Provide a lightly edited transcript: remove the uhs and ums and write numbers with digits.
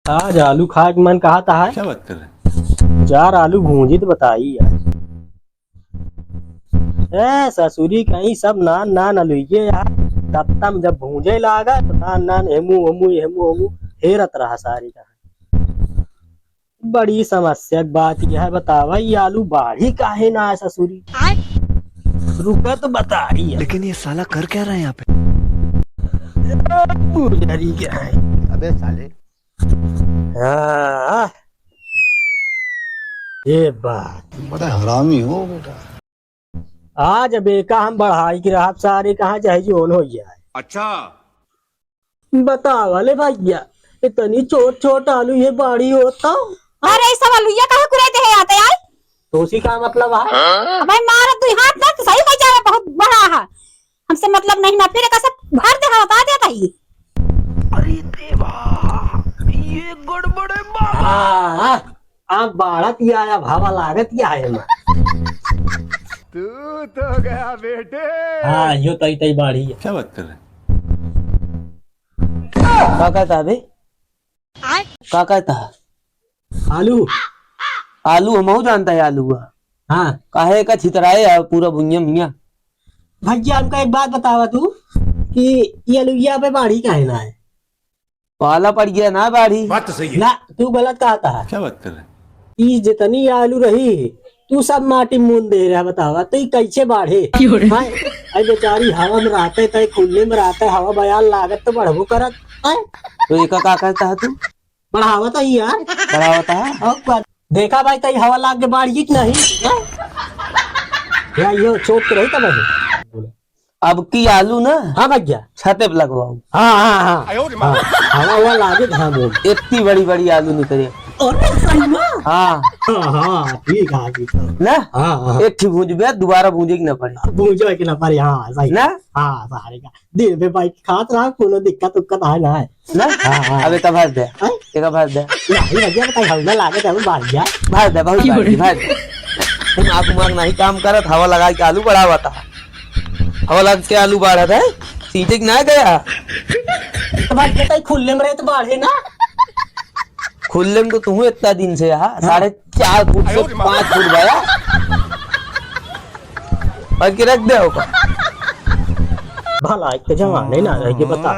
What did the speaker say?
आज आलू खा के मन कहा था है। क्या बात कर रहे हैं? चार आलू भूंजी तो बताई यार। ए ससुरी कहीं सब नान नान अलुइये यार। तत्ता में जब भूंजे लागा तो नान नान हेमू हेमू हेमू हेमू हेरत रहा सारी का। बड़ी समस्या की बात यह है, बतावा ये आलू बाढ़ी काहे ना है ससुरी। रुका तो बताई यार। लेकिन ये साला कर क्या रहा है यहाँ पे? डरी क्या है। अबे साले हाँ ये बात बड़ा हरामी हो बेटा। आज बेका हम बढ़ाई की राह सारे कहाँ चाहे जोन हो जाए। अच्छा बता वाले भैया इतनी छोट छोट आलू ये बाड़ी होता। अरे इस सब आलूया कहाँ कुरेते हैं आते यार। तो उसी का मतलब है। अबे मारा तू हाथ ना तो सही कह जा रहा बहुत बड़ा है। हमसे मतलब नहीं ना फिर कैसे भर दे बता देता ही। अरे देवा ये गड़बड़ है बाबा। आप बाढ़त ही आया भावा लागत ही आया ना। तू तो गया बेटे। हाँ यो तई तई बाड़ी है। क्या बात कर रहे हैं? का कहता बे का कहता आलू आलू हमहू जानता है आलू का। हाँ काहे का छितराए है पूरा भुइया मिया। भैया हमका एक बात बतावा तू कि ये आलूया पे बाड़ी काहे ना है। पाला पड़ गया ना बाढ़ी। बात तो सही है। ना तू गलत कहता है। क्या बात कर रहे हैं? ई जितनी आलू रही तू सब माटी मून दे रहा बतावा तो ई कैसे बाढ़े। हाँ, अरे बेचारी हवा में रहते तय खुले में रहता है हवा बयान लागत तो बढ़बो करत है। तो एक का कहता है तू बढ़ावा तो ही यार बड़ा होता है। अब बात देखा भाई तई हवा लाग के बाढ़ की नहीं हैं? या यो चोट रही तब अब की आलू ना हाँ भैया छते पे लगवाऊ। हाँ हाँ हाँ हवा हुआ लागे हाँ बोल इतनी बड़ी बड़ी आलू निकले। और सही में हाँ हाँ हाँ ठीक है ठीक है। ना हाँ हाँ एक ठीक भूज बे दोबारा भूजे की ना पड़े बूझो कि ना पारी हाँ सही ना। हाँ सारे का दिन पे बाइक खात रहा कोनो दिक्कत उक्कत है ना है ना हाँ हाँ अब एक भर दे हैं? एक भर दे नहीं भैया बताई हवा लागे तब बाढ़ गया। भर दे बहुत भर दे। तुम आग माग नहीं काम करत हवा लगा के आलू बढ़ा हुआ था। हवा लग के आलू बढ़ा था सीधे ना गया। तो भाई बताई खुले में रहे तो बाढ़े ना। खुले में तो तू इतना दिन से यहाँ 4.5 फुट से 5 फुट गया और रख दे होगा। भला एक जमाने ना रह के बता